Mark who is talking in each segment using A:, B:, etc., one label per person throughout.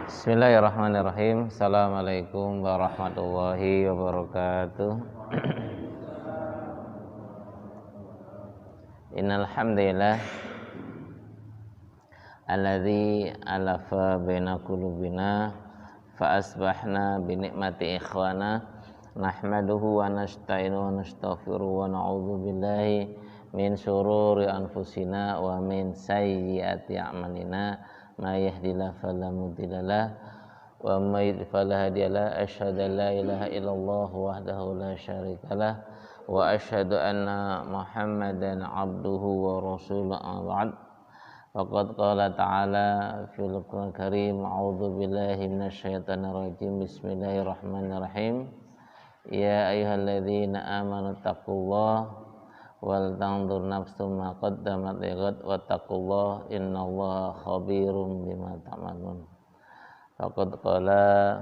A: Bismillahirrahmanirrahim. Assalamualaikum warahmatullahi wabarakatuh. Innal hamdalillah alladzi alafa baina qulubina fa asbahna bi ni'mati ikhwana nahmaduhu wa nasta'inu wa nastaghfiruhu wa na'udzu billahi min syururi anfusina wa min sayyiati a'malina may yahdihillahu fala mudhillalah wa may yudlil fala hadiyalah. Asyhadu an la ilaha illallah wahdahu la syarikalah wa asyhadu anna Muhammadan abduhu wa rasuluhu. Ba'd. Faqad qala ta'ala fil Qur'anil Karim, a'udzu billahi minasyaitonir rajim. Bismillahirrahmanirrahim. Ya ayyuhalladzina amanu taqullaha wal tanzur nafsum ma qaddamat lighad wattaqullaha innallaha khabirum bima ta'malun. Faqad qala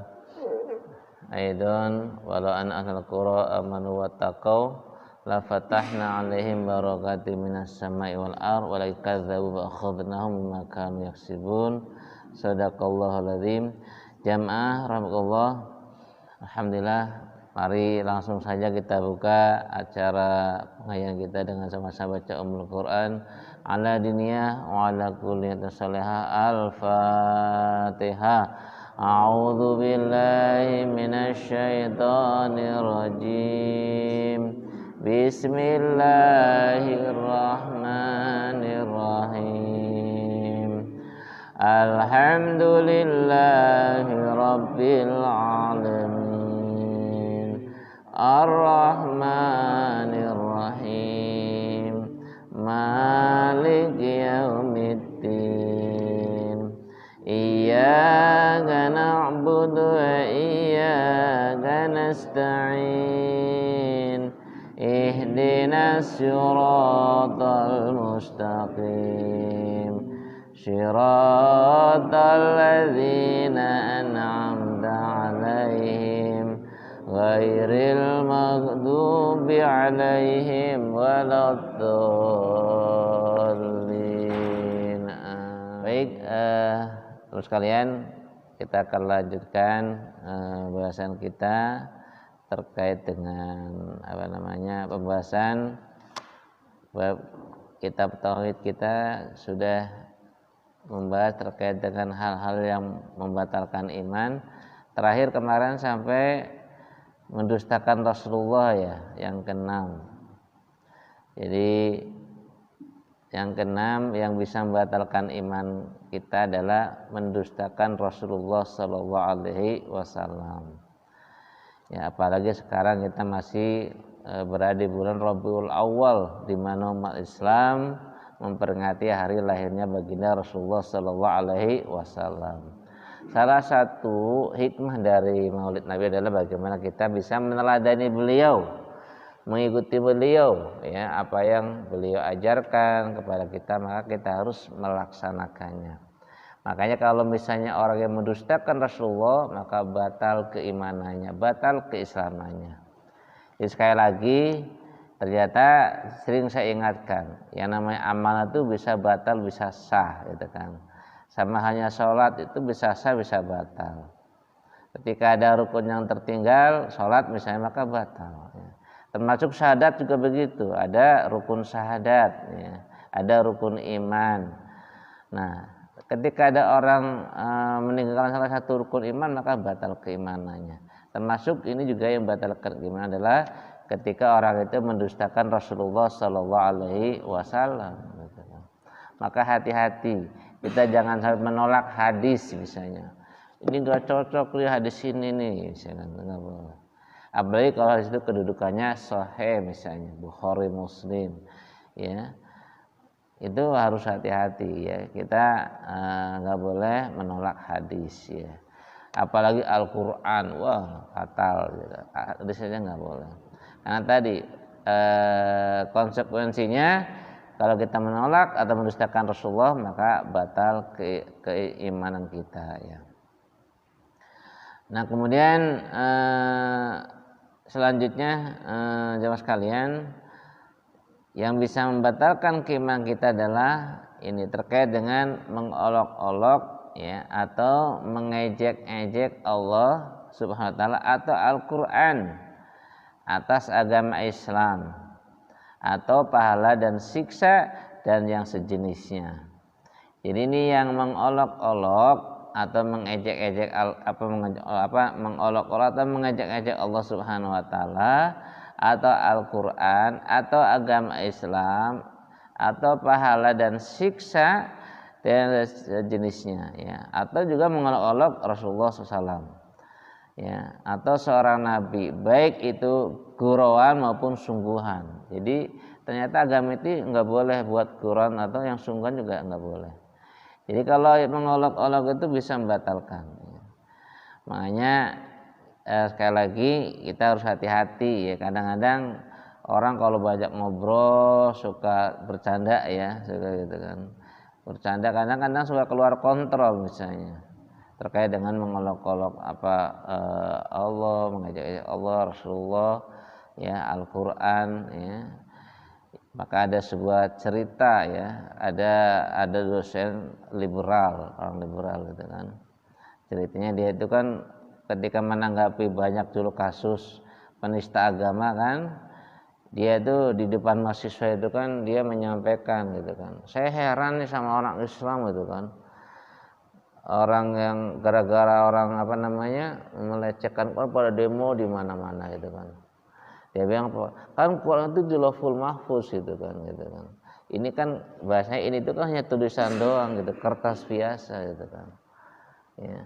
A: aidan walau an ahlul qura amanu wattaqau la fatahna 'alaihim barakatim minas sama'i wal ardh wa la kadzdzabu fa akhadnahum bima kanu yaksibun. Shadaqallahul azim. Jamaah rahimakumullah, alhamdulillah, mari langsung saja kita buka acara pengajian kita dengan sama-sama baca Ummul Quran ala diniyah wa ala kulli salihah. Al-Fatihah. A'udzu billahi minasy syaithanir rajim. Bismillahirrahmanirrahim. Alhamdulillahi rabbil alamin. Ar-Rahmanir Rahim. Maliki yaumiddin. Iyyaka na'budu wa iyyaka nasta'in. Ihdinas siratal mustaqim. Siratal ladzina an'amta 'alaihim ghairil maghdubi 'alaihim waladdallin. Baik, terus kalian, kita akan lanjutkan bahasan kita terkait dengan pembahasan bab kitab tauhid. Kita sudah membahas terkait dengan hal-hal yang membatalkan iman. Terakhir kemarin sampai mendustakan Rasulullah, ya, yang keenam. Jadi yang keenam yang bisa membatalkan iman kita adalah mendustakan Rasulullah Sallallahu Alaihi Wasallam. Ya, apalagi sekarang kita masih berada di bulan Rabiul Awal, di mana umat Islam memperingati hari lahirnya baginda Rasulullah Sallallahu Alaihi Wasallam. Salah satu hikmah dari Maulid Nabi adalah bagaimana kita bisa meneladani beliau, mengikuti beliau, ya, apa yang beliau ajarkan kepada kita, maka kita harus melaksanakannya. Makanya kalau misalnya orang yang mendustakan Rasulullah, maka batal keimanannya, batal keislamannya. Jadi sekali lagi, ternyata sering saya ingatkan, yang namanya amal itu bisa batal, bisa sah, gitu kan. Sama hanya sholat itu bisa sah, bisa batal. Ketika ada rukun yang tertinggal, sholat misalnya, maka batal. Ya. Termasuk syahadat juga begitu. Ada rukun syahadat, ya. Ada rukun iman. Nah, ketika ada orang meninggalkan salah satu rukun iman, maka batal keimanannya. Termasuk ini juga yang batal keimanan adalah ketika orang itu mendustakan Rasulullah Sallallahu Alaihi Wasallam. Maka hati-hati, kita jangan sampai menolak hadis misalnya. Ini nggak cocok nih hadis ini nih, misalnya nggak boleh. Apalagi kalau hadis itu kedudukannya sahih, misalnya Bukhari, Muslim, ya, itu harus hati-hati, ya. Kita nggak boleh menolak hadis, ya. Apalagi Al-Quran, wah fatal, gitu. Hadisnya nggak boleh. Karena tadi konsekuensinya, kalau kita menolak atau mendustakan Rasulullah, maka batal keimanan kita, ya. Nah, kemudian selanjutnya jamaah sekalian, yang bisa membatalkan keimanan kita adalah ini terkait dengan mengolok-olok ya, atau mengejek-ejek Allah Subhanahu wa taala atau Al-Qur'an atas agama Islam atau pahala dan siksa dan yang sejenisnya. Jadi ini yang mengolok-olok atau mengejek-ejek mengolok-olok atau mengejek-ejek Allah Subhanahu wa taala atau Al-Qur'an atau agama Islam atau pahala dan siksa dan jenisnya, ya, atau juga mengolok-olok Rasulullah SAW, ya, atau seorang nabi, baik itu gurauan maupun sungguhan. Jadi ternyata agama itu nggak boleh buat gurauan atau yang sungguhan juga nggak boleh. Jadi kalau mengolok-olok itu bisa membatalkan, ya. Makanya sekali lagi kita harus hati-hati, ya. Kadang-kadang orang kalau banyak ngobrol suka bercanda, ya, suka gitu kan. Bercanda kadang-kadang suka keluar kontrol, misalnya terkait dengan mengolok-olok Allah, mengajak Allah, Rasulullah, ya, Al-Qur'an, ya. Maka ada sebuah cerita, ya, ada dosen liberal, orang liberal gitu kan. Ceritanya dia itu kan ketika menanggapi banyak dulu kasus penista agama kan, dia itu di depan mahasiswa itu kan dia menyampaikan gitu kan, saya heran nih sama orang Islam gitu kan, orang yang gara-gara orang melecehkan Quran pada demo di mana-mana gitu kan. Dia bilang kan Quran itu di Lauhul Mahfuz gitu kan. Ini kan bahasanya ini itu kan hanya tulisan doang gitu, kertas biasa gitu kan. Ya.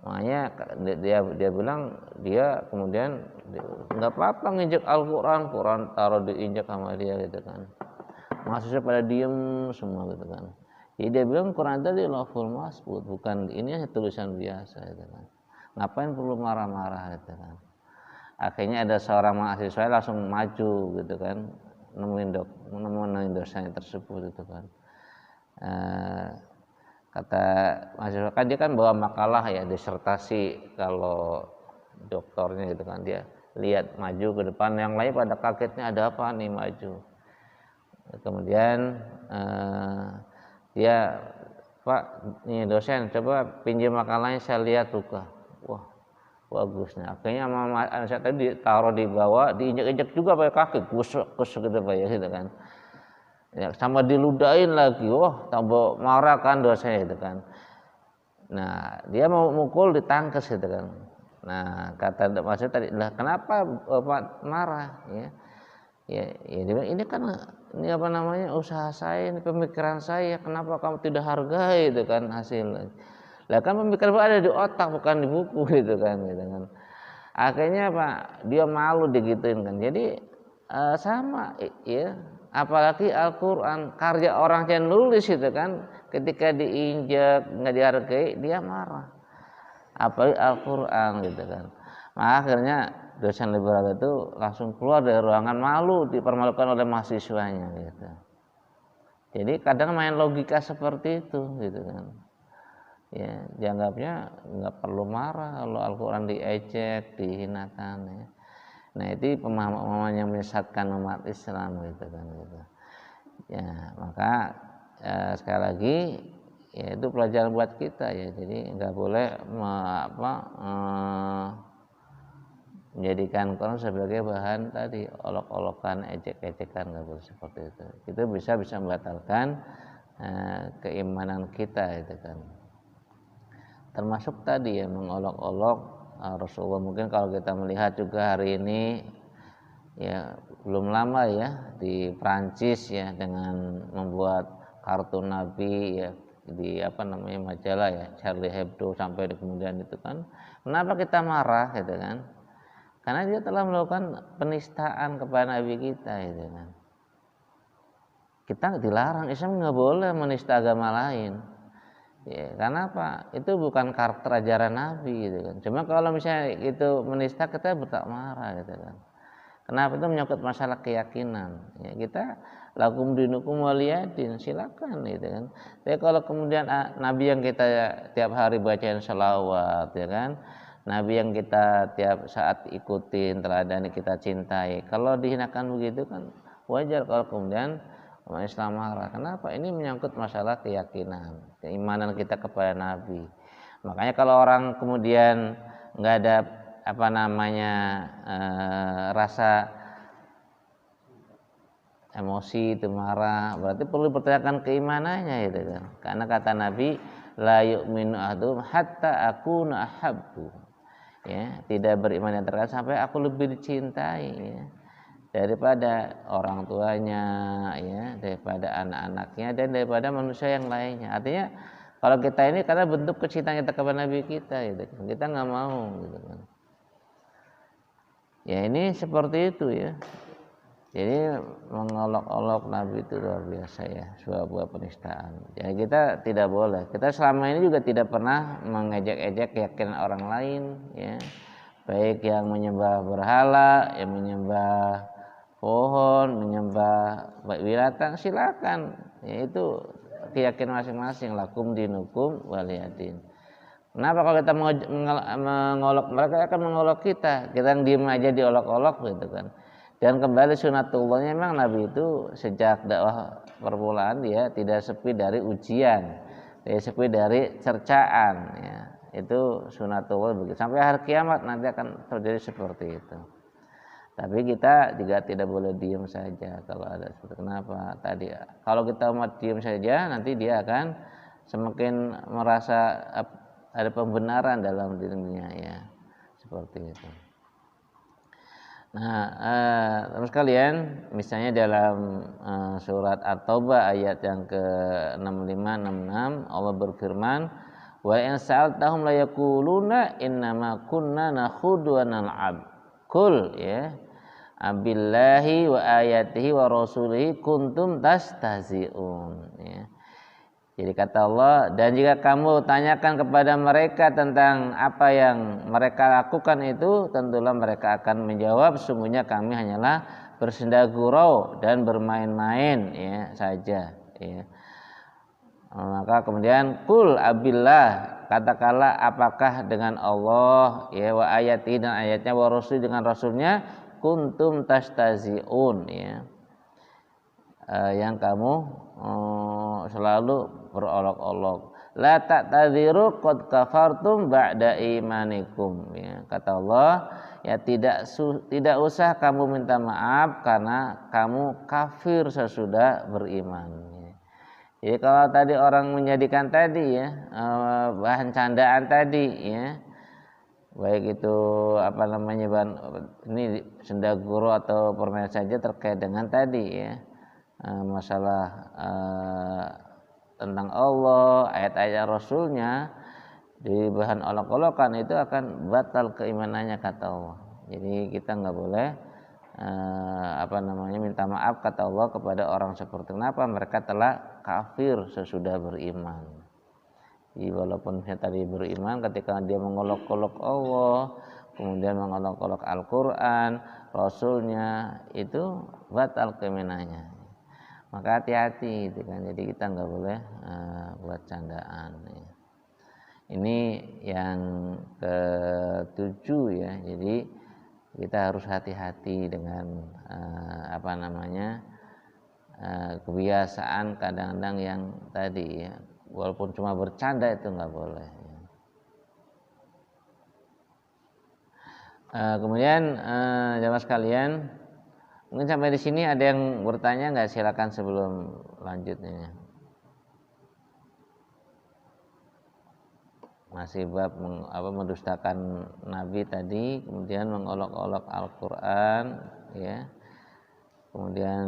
A: Makanya dia bilang dia kemudian nggak apa-apa nginjek Al-Quran, Quran taruh diinjek sama dia gitu kan. Mahasiswa pada diem semua gitu kan. Jadi dia bilang Quran tadi Lauhul Mahfuz, bukan ini hanya tulisan biasa gitu kan. Ngapain perlu marah-marah gitu kan. Akhirnya ada seorang mahasiswa langsung maju gitu kan, nemuin dosen tersebut gitu kan. Kata mahasiswa kan dia kan bawa makalah, ya, disertasi kalau doktornya gitu kan, dia lihat maju ke depan, yang lain pada kagetnya ada apa nih maju. Kemudian dia, Pak, nih dosen, coba pinjam makalahnya saya lihat buka. Wah, bagusnya. Akhirnya sama saya tadi ditaruh di bawah, diinjek-injek juga pakai kaki, kusuk gitu Pak, ya, gitu kan. Ya, sama diludahin lagi, wah tambah marah kan dosennya gitu kan. Nah dia mau mukul ditangkes gitu kan. Nah kata maksudnya tadi, lah kenapa Bapak marah, ya dia bilang ini kan usaha saya, ini pemikiran saya, kenapa kamu tidak hargai gitu kan hasilnya. Lah kan pemikiran ada di otak bukan di buku gitu kan. Akhirnya Pak dia malu digituin kan. Jadi sama, ya. Apalagi Al-Quran, karya orang yang nulis itu kan, ketika diinjak nggak dihargai dia marah. Apalagi Al-Quran gitu kan. Maka akhirnya dosen liberal itu langsung keluar dari ruangan, malu, dipermalukan oleh mahasiswanya gitu. Jadi kadang main logika seperti itu gitu kan. Ya, dianggapnya nggak perlu marah kalau Al-Quran diejek, dihinakan, ya. Nah itu pemahaman yang menyesatkan umat Islam gitu kan gitu. Ya maka sekali lagi ya itu pelajaran buat kita, ya. Jadi nggak boleh menjadikan Quran sebagai bahan tadi olok-olokan, ejek-ejekan, nggak boleh seperti itu. Itu bisa membatalkan keimanan kita itu kan. Termasuk tadi ya mengolok-olok Rasulullah. Mungkin kalau kita melihat juga hari ini, ya belum lama ya di Prancis, ya, dengan membuat kartun Nabi, ya, di majalah, ya, Charlie Hebdo, sampai di kemudian itu kan, kenapa kita marah gitu kan? Karena dia telah melakukan penistaan kepada Nabi kita gitu kan. Kita dilarang, Islam nggak boleh menista agama lain. Ya, karena apa? Itu bukan karakter ajaran Nabi gitu kan. Cuma kalau misalnya itu menista, kita bertak marah gitu kan. Kenapa? Itu menyangkut masalah keyakinan. Ya, kita lakum dinukum waliyadin, silakan gitu kan. Tapi kalau kemudian Nabi yang kita tiap hari bacain selawat, ya kan, Nabi yang kita tiap saat ikutin, teladani, kita cintai, kalau dihinakan begitu kan wajar kalau kemudian umat Islam marah. Kenapa? Ini menyangkut masalah keyakinan, keimanan kita kepada Nabi. Makanya kalau orang kemudian nggak ada apa namanya rasa emosi itu marah, berarti perlu dipertanyakan keimanannya itu kan. Karena kata Nabi, la yu'minu ahadukum hatta akuna ahabbu. Ya, tidak beriman yang terkadang sampai aku lebih dicintai ya, daripada orang tuanya ya, daripada anak-anaknya dan daripada manusia yang lainnya. Artinya kalau kita ini karena bentuk kecintaan kita kepada Nabi kita gitu kan. Kita nggak mau gitu kan. Ya ini seperti itu ya. Jadi mengolok-olok Nabi itu luar biasa ya, sebuah penistaan. Jadi kita tidak boleh. Kita selama ini juga tidak pernah mengejek-ejek keyakinan orang lain, ya. Baik yang menyembah berhala, yang menyembah pohon, menyembah binatang, silakan. Ya itu keyakinan masing-masing. Lakum dinukum waliyadin. Kenapa kalau kita mengolok mereka akan mengolok kita? Kita yang diem aja diolok-olok gitu kan. Dan kembali sunatullahnya memang Nabi itu sejak dakwah permulaan dia tidak sepi dari ujian, tidak sepi dari cercaan ya. Itu sunatullah begitu. Sampai hari kiamat nanti akan terjadi seperti itu. Tapi kita juga tidak boleh diam saja kalau ada seperti kenapa tadi. Kalau kita mau diam saja nanti dia akan semakin merasa ada pembenaran dalam dirinya ya. Seperti itu. Nah, terus kalian misalnya dalam surat At-Taubah ayat yang ke-65 66 Allah berfirman, "Wa in sa'altahum la yaquluna innama kunna nakhudu wa nal'ab." Qul ya, abillahi wa ayatihi wa rasulihi kuntum tastahzi'un ya. Jadi kata Allah, dan jika kamu tanyakan kepada mereka tentang apa yang mereka lakukan itu, tentulah mereka akan menjawab, sungguhnya kami hanyalah bersenda gurau dan bermain-main ya saja ya. Maka kemudian kul abillah, katakanlah apakah dengan Allah ya wa ayati dan ayatnya wa rasul dengan rasulnya kuntum tastaziun ya. Yang kamu selalu berolok-olok. La ta'tadhiru qad kafartum ba'da imanikum ya. Kata Allah, ya tidak usah kamu minta maaf karena kamu kafir sesudah beriman ya. Jadi kalau tadi orang menjadikan tadi ya bahan candaan tadi ya, baik itu apa namanya bahan ini sendaguro atau permainan saja terkait dengan tadi ya, masalah tentang Allah, ayat-ayat Rasulnya di bahan olok-olokan itu akan batal keimanannya kata Allah. Jadi kita nggak boleh minta maaf kata Allah kepada orang seperti kenapa mereka telah kafir sesudah beriman. Jadi walaupun tadi beriman ketika dia mengolok-olok Allah, kemudian mengolok-olok Al-Quran, Rasulnya itu batal keimanannya. Maka hati-hati gitu kan. Jadi kita nggak boleh buat candaan ya. Ini yang ke-7 ya. Jadi kita harus hati-hati dengan kebiasaan kadang-kadang yang tadi ya. Walaupun cuma bercanda itu nggak boleh ya. Kemudian jamaah sekalian, mungkin sampai di sini ada yang bertanya nggak? Silakan sebelum lanjutnya. Masih bab mendustakan Nabi tadi, kemudian mengolok-olok Al-Quran, ya, kemudian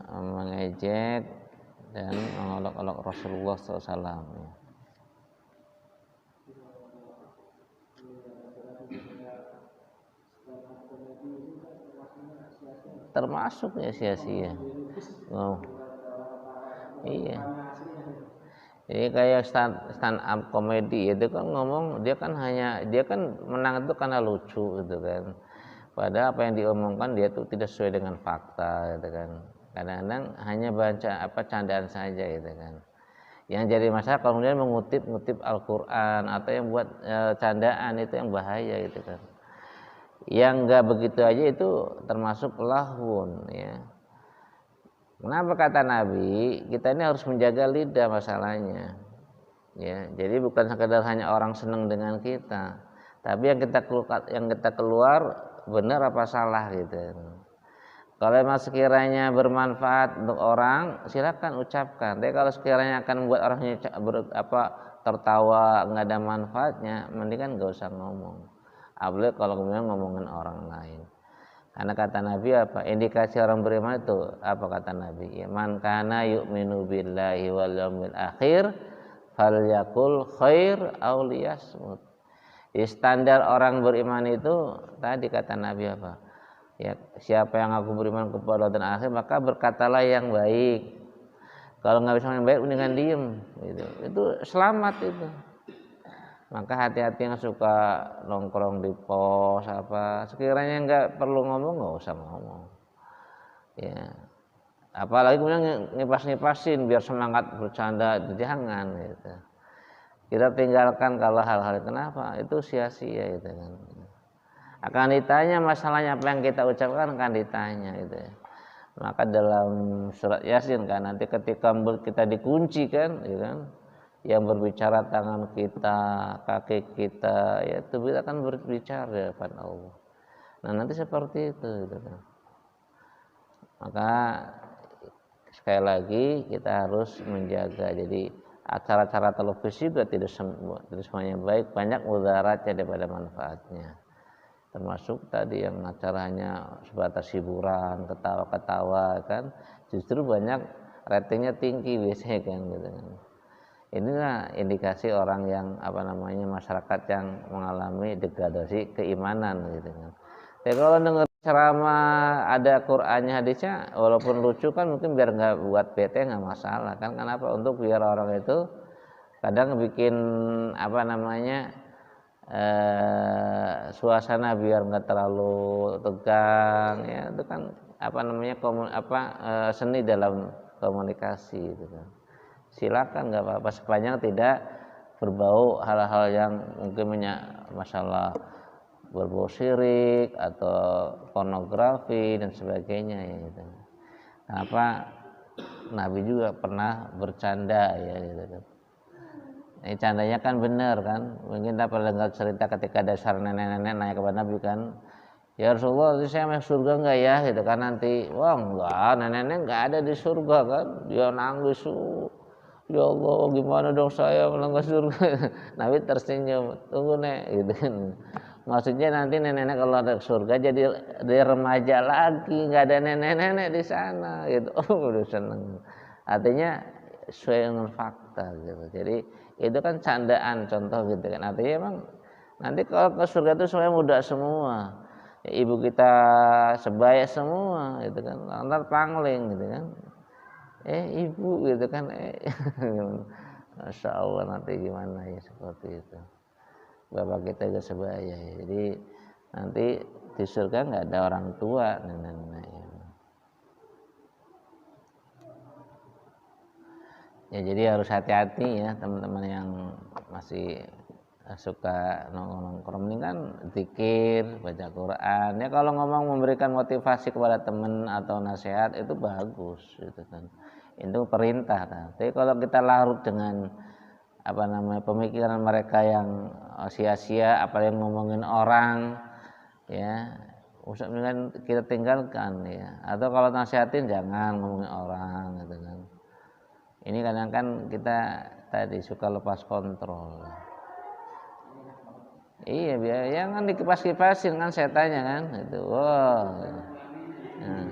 A: mengejek dan mengolok-olok Rasulullah SAW. Ya. Termasuk ya sia-sia. Oh. Iya. Jadi kayak stand up komedi itu kan ngomong dia kan menang itu karena lucu gitu kan. Padahal apa yang diomongkan dia tuh tidak sesuai dengan fakta gitu kan. Kadang-kadang hanya baca candaan saja gitu kan. Yang jadi masalah kalau kemudian mengutip Al-Quran atau yang buat candaan itu yang bahaya gitu kan. Yang enggak begitu aja itu termasuk lahun ya. Kenapa kata Nabi, kita ini harus menjaga lidah masalahnya. Ya, jadi bukan sekedar hanya orang senang dengan kita, tapi yang kita keluar benar apa salah gitu. Kalau memang sekiranya bermanfaat untuk orang, silakan ucapkan. Tapi kalau sekiranya akan membuat orangnya tertawa nggak ada manfaatnya, mendingan nggak usah ngomong. Apalagi kalau kemudian ngomongin orang lain. Karena kata Nabi apa? Indikasi orang beriman itu apa kata Nabi? Man kana yu'minu billahi wal yaumil akhir falyakul khair aw liyasmut. Standar orang beriman itu tadi kata Nabi apa? Ya, siapa yang aku beriman kepada dan akhir maka berkatalah yang baik. Kalau nggak bisa yang baik mendingan diem gitu. Itu selamat itu. Maka hati-hati yang suka nongkrong di pos apa, sekiranya nggak perlu ngomong nggak usah ngomong. Ya. Apalagi kemudian ngipas-ngipasin biar semangat bercanda, jangan gitu. Kita tinggalkan kalau hal-hal itu kenapa? Itu sia-sia gitu kan. Akan ditanya masalahnya apa yang kita ucapkan akan ditanya gitu ya. Maka dalam surat Yasin kan nanti ketika kita dikunci kan, ya kan, yang berbicara tangan kita, kaki kita, ya itu kita akan berbicara di hadapan Allah. Nah nanti seperti itu gitu kan. Maka sekali lagi kita harus menjaga. Jadi acara-acara televisi juga tidak semuanya baik, banyak mudaratnya daripada manfaatnya. Termasuk tadi yang acaranya sebatas hiburan, ketawa-ketawa kan, justru banyak ratingnya tinggi biasanya kan gitu kan. Inilah indikasi orang yang masyarakat yang mengalami degradasi keimanan gitu kan. Ya kalau dengar ceramah ada Qur'annya hadisnya, walaupun lucu kan mungkin biar nggak buat bete nggak masalah kan. Kenapa? Untuk biar orang itu kadang bikin suasana biar nggak terlalu tegang ya, itu kan seni dalam komunikasi gitu kan. Silakan nggak apa-apa sepanjang tidak berbau hal-hal yang mungkin masalah berbau syirik atau pornografi dan sebagainya ya gitu. Kenapa Nabi juga pernah bercanda ya gitu kan. Ini candanya kan benar kan, mungkin kita pernah dengar cerita ketika dasar nenek-nenek nanya kepada Nabi kan, ya Rasulullah saya masuk surga enggak ya gitu kan nanti. Wah enggak, nenek-nenek enggak ada di surga kan, dia nangis, ya Allah gimana dong saya melanggar surga. Nabi tersenyum, tunggu nek gitu kan, maksudnya nanti nenek-nenek kalau ada surga jadi remaja lagi, nggak ada nenek-nenek di sana gitu. Oh udah seneng, artinya sesuai dengan fakta gitu. Jadi itu kan candaan contoh gitu kan, artinya emang nanti kalau ke surga itu semuanya muda semua ya, ibu kita sebaya semua gitu kan, antar pangling gitu kan, ibu gitu kan, Masya Allah nanti gimana ya seperti itu, bapak kita juga sebaya ya. Jadi nanti di surga nggak ada orang tua nenek-nenek ya, jadi harus hati-hati ya teman-teman yang masih suka nongkrong kan, zikir, baca Quran ya. Kalau ngomong memberikan motivasi kepada teman atau nasihat itu bagus gitu kan, itu perintah kan. Tapi kalau kita larut dengan pemikiran mereka yang sia-sia, apa yang ngomongin orang ya, usah mendingan kita tinggalkan ya. Atau kalau nasihatin jangan ngomongin orang gitu kan. Ini kadang kan kita tadi suka lepas kontrol. Iya, jangan dikipas-kipasin kan setannya kan itu. Wow. Nah.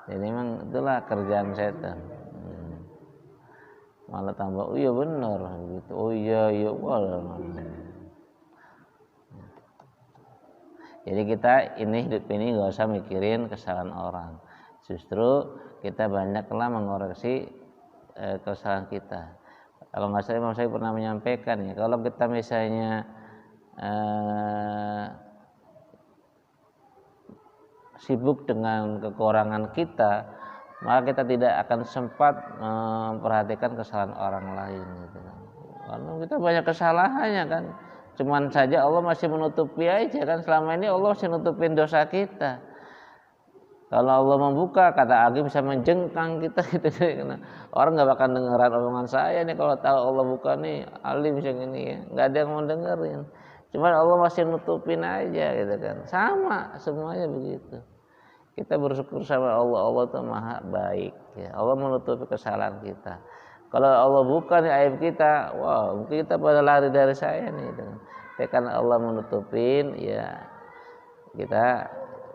A: Jadi memang itulah kerjaan setan. Malah tambah, oh iya benar gitu. Oh iya walah. Jadi kita hidup ini nggak usah mikirin kesalahan orang. Justru kita banyaklah mengoreksi kesalahan kita. Kalau nggak salah Imam Syafi'i pernah menyampaikan ya, kalau kita misalnya sibuk dengan kekurangan kita, maka kita tidak akan sempat memperhatikan kesalahan orang lain gitu kan. Karena kita banyak kesalahannya kan. Cuman saja Allah masih menutupi aja kan, selama ini Allah masih nutupin dosa kita. Kalau Allah membuka, kata Agi bisa menjengkang kita gitu. Orang nggak bakal dengeran omongan saya nih kalau tahu Allah buka nih alim yang ini ya, nggak ada yang mau dengerin. Cuman Allah masih nutupin aja gitu kan. Sama semuanya begitu. Kita bersyukur sama Allah, Allah itu maha baik ya. Allah menutupi kesalahan kita. Kalau Allah buka nih aib kita, wah mungkin kita pada lari dari saya nih gitu. Tapi karena Allah menutupin ya kita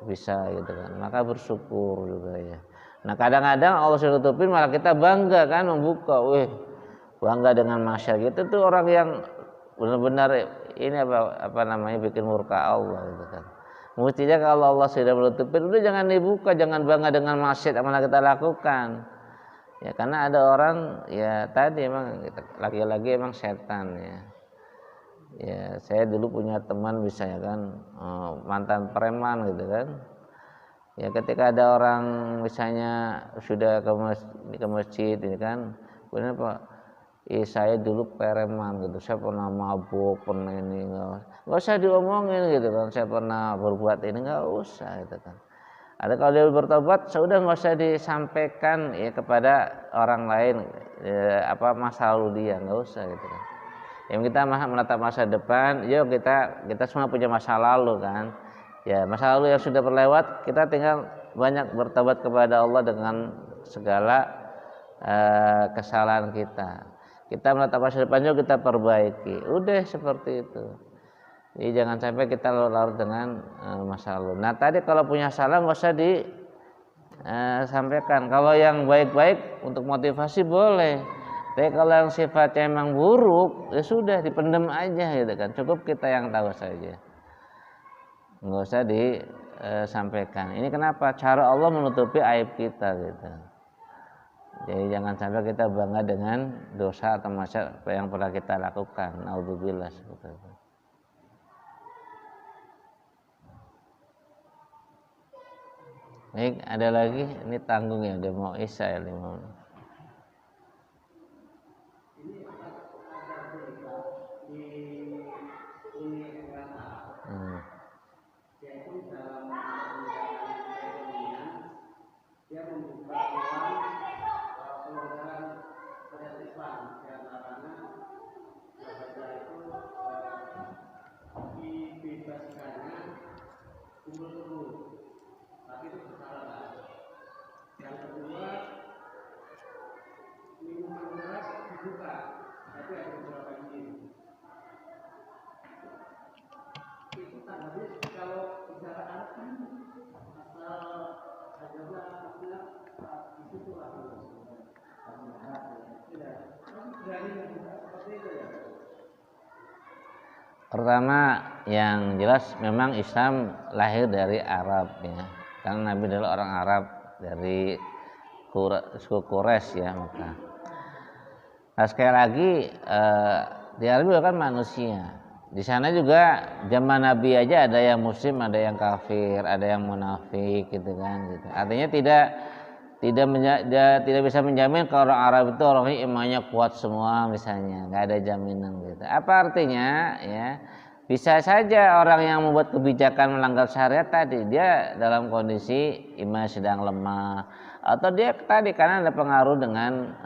A: bisa gitu kan, maka bersyukur juga ya. Nah kadang-kadang Allah sudah tutupin malah kita bangga kan membuka, bangga dengan masyarakat itu tuh orang yang benar-benar ini apa namanya bikin murka Allah gitu kan. Mestinya kalau Allah sudah menutupin udah jangan dibuka, jangan bangga dengan maksiat yang mana kita lakukan ya, karena ada orang ya tadi emang lagi-lagi emang setan ya. Ya, saya dulu punya teman misalnya kan mantan preman gitu kan. Ya ketika ada orang misalnya sudah ke masjid ini kan, benar Pak, saya dulu preman gitu, saya pernah mabuk, pernah ini nggak usah diomongin gitu kan, saya pernah berbuat ini nggak usah gitu kan. Ada kalau dia bertobat, sudah nggak usah disampaikan ya kepada orang lain apa masa lalu dia, nggak usah gitu kan. Yang kita menatap masa depan, yuk kita semua punya masa lalu kan. Ya masa lalu yang sudah berlewat, kita tinggal banyak bertobat kepada Allah dengan segala kesalahan kita. Kita menatap masa depan, yuk kita perbaiki. Udah seperti itu. Jadi jangan sampai kita larut dengan masa lalu. Nah tadi kalau punya salah nggak usah disampaikan. Kalau yang baik-baik untuk motivasi boleh. Tapi kalau yang sifatnya emang buruk, ya sudah dipendam aja gitu kan. Cukup kita yang tahu saja. Nggak usah disampaikan. Ini kenapa? Cara Allah menutupi aib kita gitu. Jadi jangan sampai kita bangga dengan dosa atau maksiat yang pernah kita lakukan. Naudzubillah seperti itu. Baik, ada lagi. Ini tanggung ya, udah mau isya ya 5 menit. Pertama yang jelas memang Islam lahir dari Arab ya, karena Nabi adalah orang Arab dari suku Quraisy ya Mekah. Nah sekali lagi di Arab juga kan manusia. Di sana juga zaman Nabi aja ada yang muslim, ada yang kafir, ada yang munafik gitu kan gitu. Artinya tidak bisa menjamin kalau orang Arab itu orangnya imannya kuat semua misalnya, nggak ada jaminan gitu. Apa artinya ya? Bisa saja orang yang membuat kebijakan melanggar syariat tadi dia dalam kondisi iman sedang lemah, atau dia tadi karena ada pengaruh dengan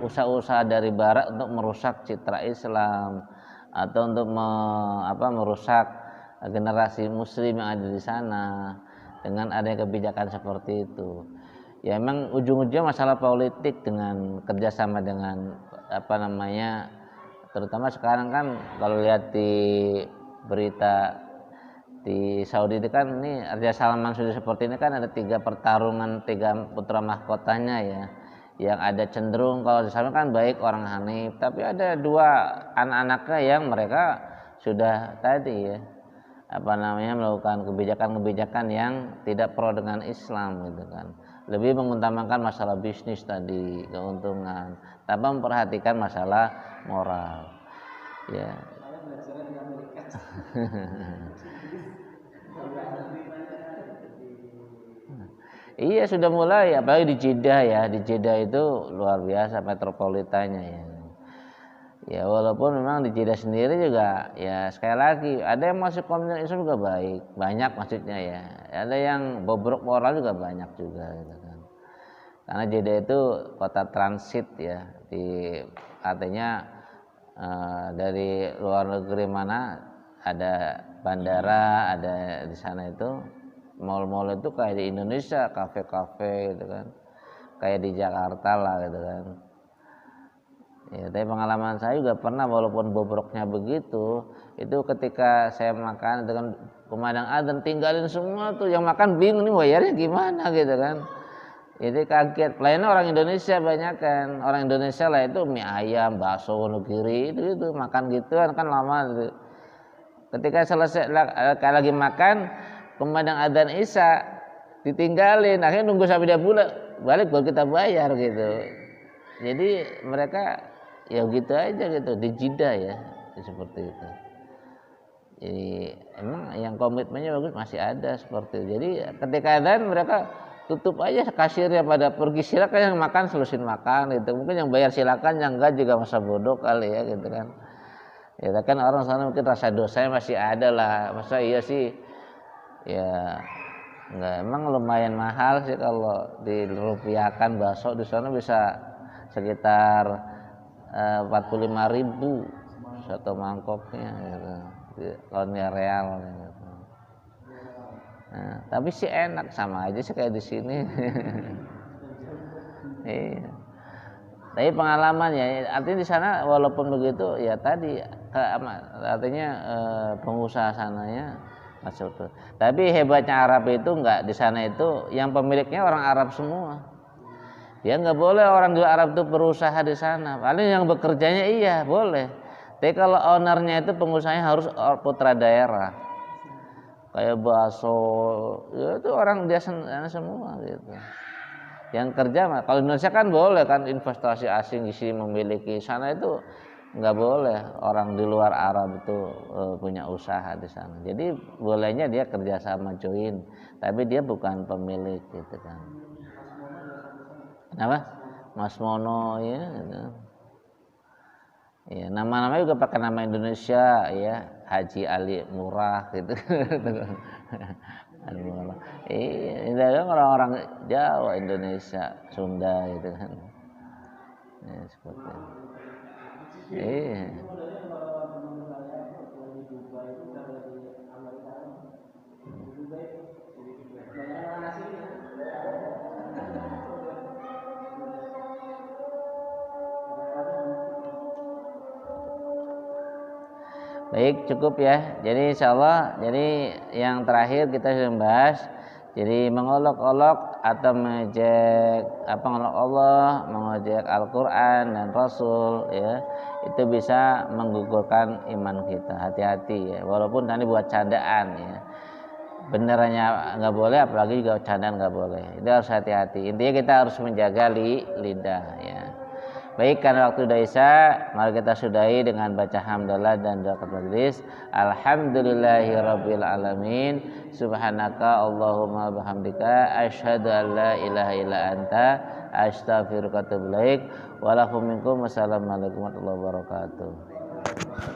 A: usaha-usaha dari Barat untuk merusak citra Islam atau untuk merusak generasi Muslim yang ada di sana dengan adanya kebijakan seperti itu. Ya emang ujung-ujungnya masalah politik dengan kerjasama dengan terutama sekarang kan kalau lihat di berita di Saudi itu kan ini Raja Salman sudah seperti ini kan ada 3 pertarungan 3 putra mahkotanya ya, yang ada cenderung kalau di sana kan baik orang Hanif, tapi ada 2 anak-anaknya yang mereka sudah tadi ya melakukan kebijakan-kebijakan yang tidak pro dengan Islam gitu kan, lebih mengutamakan masalah bisnis tadi, keuntungan tanpa memperhatikan masalah moral ya. Iya sudah mulai, apalagi di Jeddah ya, di Jeddah itu luar biasa metropolitannya ya. Ya walaupun memang di Jeddah sendiri juga ya sekali lagi ada yang masuk komunitas Islam juga baik, banyak maksudnya ya. Ada yang bobrok moral juga banyak juga gitu kan. Karena Jeddah itu kota transit ya, artinya dari luar negeri mana ada bandara, ada di sana itu mall-mall itu kayak di Indonesia, kafe-kafe gitu kan. Kayak di Jakarta lah gitu kan. Ya, tapi pengalaman saya juga pernah walaupun bobroknya begitu, itu ketika saya makan dengan kumandang adzan tinggalin semua tuh, yang makan bingung nih bayarnya gimana gitu kan. Jadi kaget, pelayannya orang Indonesia banyak kan, orang Indonesia lah itu mie ayam, bakso Wonogiri itu makan gituan kan lama gitu. Ketika selesai lagi makan, kumandang adzan Isya ditinggalin, akhirnya nunggu sampai dia balik baru kita bayar gitu. Jadi mereka ya gitu aja gitu di Jeddah ya seperti itu. Jadi emang yang komitmennya bagus masih ada seperti itu. Jadi ketika adzan mereka tutup aja kasirnya pada pergi, silakan yang makan selusin makan gitu. Mungkin yang bayar silakan, yang enggak juga masa bodoh kali ya gitu kan. Ya kan orang sana mungkin rasa dosanya masih ada lah. Masa iya sih ya enggak, emang lumayan mahal sih kalau dirupiahkan bakso di sana bisa sekitar 45.000 satu mangkoknya gitu. Kalau real gitu. Nah, tapi sih enak, sama aja sih kayak di sini. Iya. Tapi pengalaman ya, artinya di sana walaupun begitu ya tadi artinya pengusaha sananya masuk tuh. Tapi hebatnya Arab itu enggak, di sana itu yang pemiliknya orang Arab semua. Ya nggak boleh orang di Arab itu berusaha di sana. Paling yang bekerjanya iya boleh. Tapi kalau ownernya itu pengusahanya harus putra daerah. Kayak bakso, ya itu orang dia semua gitu. Yang kerja mah, kalau Indonesia kan boleh kan investasi asing di sini memiliki, sana itu nggak boleh orang di luar Arab itu punya usaha di sana. Jadi bolehnya dia kerja sama join, tapi dia bukan pemilik gitu kan. Kenapa? Mas Mono ya gitu. Ya, nama-namanya juga pakai nama Indonesia ya, Haji Ali Murah gitu. Iya, ini orang-orang Jawa, Indonesia, Sunda gitu kan. Ya, seperti itu. Iya. Baik, cukup ya. Jadi insyaallah, jadi yang terakhir kita sudah membahas, jadi mengolok-olok atau mengejek mengolok Allah, mengejek Al-Qur'an dan Rasul ya, itu bisa menggugurkan iman kita. Hati-hati ya, walaupun tadi buat candaan ya. Benerannya nggak boleh, apalagi juga candaan nggak boleh. Itu harus hati-hati. Intinya kita harus menjaga lidah ya. Baik, karena waktu sudah isya, mari kita sudahi dengan baca hamdalah dan doa majelis. Alhamdulillahirabbil alamin. Subhanaka Allahumma bihamdika asyhadu an la ilaha illa anta astaghfiruka wa atubu ilaik. Wa lakum minkum. Wassalamualaikum warahmatullahi wabarakatuh.